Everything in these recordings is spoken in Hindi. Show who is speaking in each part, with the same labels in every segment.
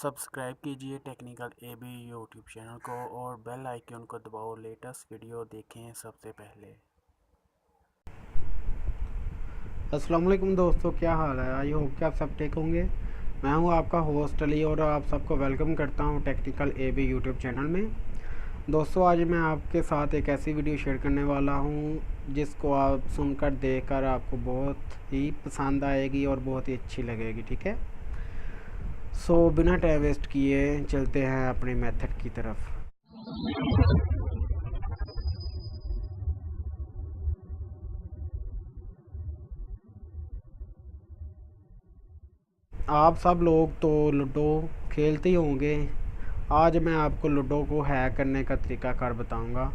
Speaker 1: सब्सक्राइब कीजिए टेक्निकल एबी यूट्यूब चैनल को और बेल आइकन को दबाओ। लेटेस्ट वीडियो देखें सबसे पहले।
Speaker 2: अस्सलाम वालेकुम दोस्तों, क्या हाल है। आई होप कि आप सब ठीक होंगे। मैं हूं आपका होस्ट अली और आप सबको वेलकम करता हूं टेक्निकल एबी यूट्यूब चैनल में। दोस्तों, आज मैं आपके साथ एक ऐसी वीडियो शेयर करने वाला हूं जिसको आप सुनकर देखकर आपको बहुत ही पसंद आएगी और बहुत ही अच्छी लगेगी। ठीक है, सो बिना टाइम वेस्ट किए चलते हैं अपने मेथड की तरफ। आप सब लोग तो लूडो खेलते ही होंगे। आज मैं आपको लूडो को हैक करने का तरीकाकार बताऊंगा।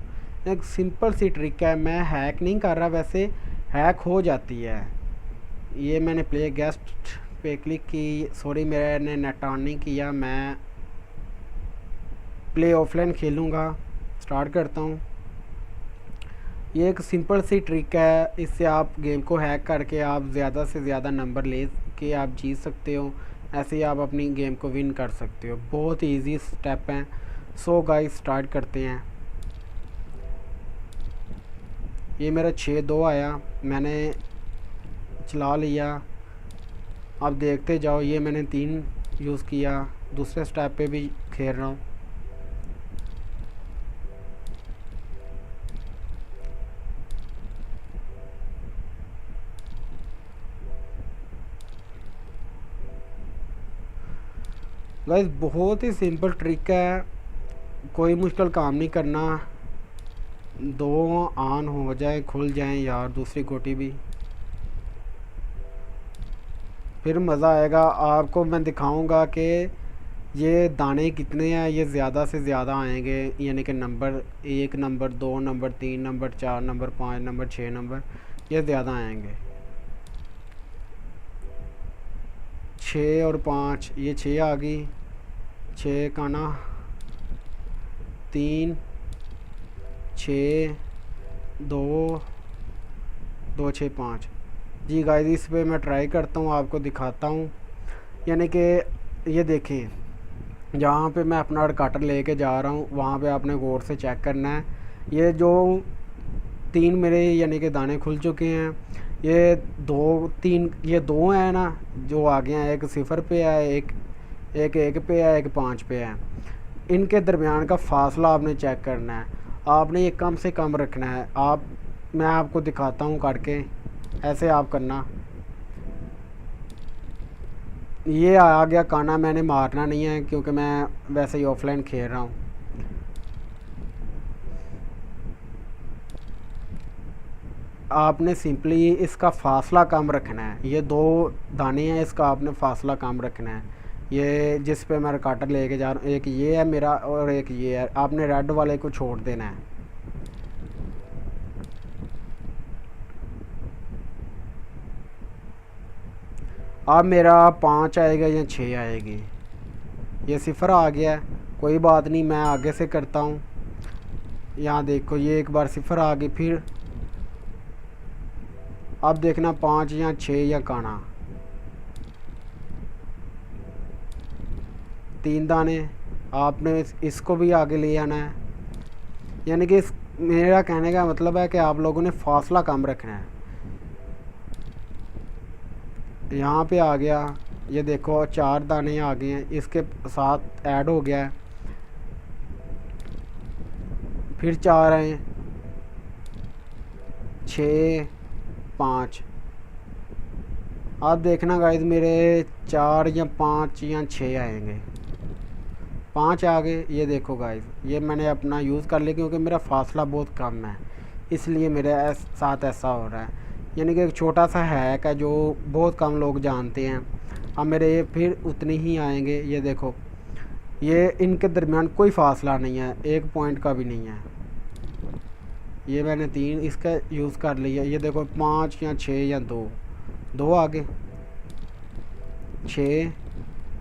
Speaker 2: एक सिंपल सी ट्रिक है, मैं हैक नहीं कर रहा, वैसे हैक हो जाती है। ये मैंने प्ले गेस्ट पे क्लिक की, सॉरी मैंने नेट ऑन नहीं किया। मैं प्ले ऑफलाइन खेलूँगा। स्टार्ट करता हूँ। ये एक सिंपल सी ट्रिक है, इससे आप गेम को हैक करके आप ज़्यादा से ज़्यादा नंबर ले के आप जीत सकते हो। ऐसे ही आप अपनी गेम को विन कर सकते हो। बहुत ही ईजी स्टेप हैं। सो गाइस, स्टार्ट करते हैं। ये मेरा 6-2 आया, मैंने चला लिया। अब देखते जाओ, ये मैंने 3 यूज़ किया। दूसरे स्टेप पे भी खेल रहा हूँ। गाइस, बहुत ही सिंपल ट्रिक है, कोई मुश्किल काम नहीं करना। 2 ऑन हो जाए, खुल जाए यार, दूसरी गोटी भी, फिर मज़ा आएगा। आपको मैं दिखाऊंगा कि ये दाने कितने हैं। ये ज़्यादा से ज़्यादा आएंगे, यानी कि number 1, number 2, number 3, number 4, number 5, number 6 number, ये ज़्यादा आएंगे। 6 और 5, ये 6 आ गई। 6 का ना, 3, 6, 2, 2, 6, 5। जी गाइस, इस पे मैं ट्राई करता हूँ, आपको दिखाता हूँ। यानी कि ये देखें, जहाँ पे मैं अपना काटर लेके जा रहा हूँ वहाँ पे आपने गौर से चेक करना है। ये जो 3 मेरे यानी कि दाने खुल चुके हैं, ये 2-3, ये 2 हैं ना जो आगे हैं। एक 0 पे है, एक 1 पे है, एक 5 पे है। इनके दरमियान का फासला आपने चेक करना है। आपने ये कम से कम रखना है। मैं आपको दिखाता हूँ करके, ऐसे आप करना। ये आ गया काना, मैंने मारना नहीं है क्योंकि मैं वैसे ही ऑफलाइन खेल रहा हूँ। आपने सिंपली इसका फासला कम रखना है। ये 2 दाने हैं, इसका आपने फासला कम रखना है। ये जिस पे मैं काटर लेके जा रहा हूँ, एक ये है मेरा और एक ये है। आपने रेड वाले को छोड़ देना है। अब मेरा 5 आएगा या 6 आएगी। ये 0 आ गया है, कोई बात नहीं, मैं आगे से करता हूँ। यहाँ देखो, ये एक बार 0 आ गई। फिर अब देखना 5 या 6 या काना। 3 दाने, आपने इसको भी आगे ले आना है। यानी कि मेरा कहने का मतलब है कि आप लोगों ने फासला कम रखना है। यहाँ पे आ गया, ये देखो 4 दाने आ गए हैं, इसके साथ ऐड हो गया है। फिर 4 आए, 6, 5। अब देखना गाइस, मेरे 4 या 5 या 6 आएंगे। 5 आ गए। ये देखो गाइस, ये मैंने अपना यूज़ कर लिया क्योंकि मेरा फासला बहुत कम है, इसलिए मेरे साथ ऐसा हो रहा है। यानी कि एक छोटा सा हैक है जो बहुत कम लोग जानते हैं। अब मेरे फिर उतने ही आएंगे। ये देखो, ये इनके दरमियान कोई फासला नहीं है, 1 पॉइंट का भी नहीं है। ये मैंने 3 इसका यूज़ कर लिया। ये देखो 5 या 6 या 2 आगे, 6,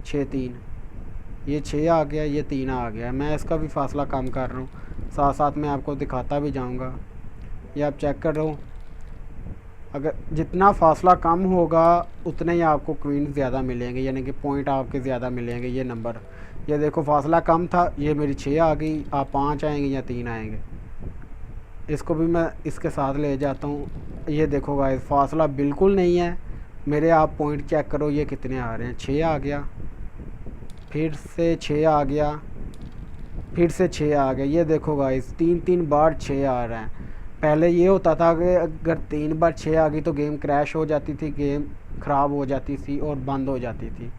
Speaker 2: 6, 3, ये 6 आ गया, ये 3 आ गया। मैं इसका भी फासला कम कर रहा हूँ, साथ साथ मैं आपको दिखाता भी जाऊँगा। ये आप चेक कर रहे हो, अगर जितना फासला कम होगा उतने ही आपको क्वीन ज़्यादा मिलेंगे, यानी कि पॉइंट आपके ज़्यादा मिलेंगे। ये नंबर, ये देखो फासला कम था, ये मेरी 6 आ गई, आप 5 आएंगे या 3 आएंगे। इसको भी मैं इसके साथ ले जाता हूँ। ये देखो गाइस फासला बिल्कुल नहीं है मेरे, आप पॉइंट चेक करो ये कितने आ रहे हैं। 6 आ गया, फिर से 6 आ गया, फिर से 6 आ गया। ये देखो गाइस 3 बार 6 आ रहे हैं। पहले ये होता था कि अगर 3 बार 6 आ गई तो गेम क्रैश हो जाती थी, गेम ख़राब हो जाती थी और बंद हो जाती थी।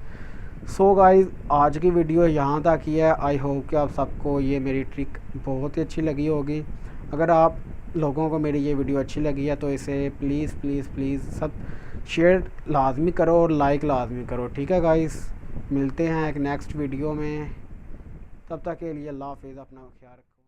Speaker 2: सो गाइस आज की वीडियो यहाँ तक ही है। आई होप कि आप सबको ये मेरी ट्रिक बहुत ही अच्छी लगी होगी। अगर आप लोगों को मेरी ये वीडियो अच्छी लगी है तो इसे प्लीज़ प्लीज़ प्लीज़ सब शेयर लाजमी करो और लाइक लाजमी करो, ठीक है गाइस। मिलते हैं एक नेक्स्ट वीडियो में, तब तक के लिए अल्लाह हाफिज़, अपना ख्याल रखो।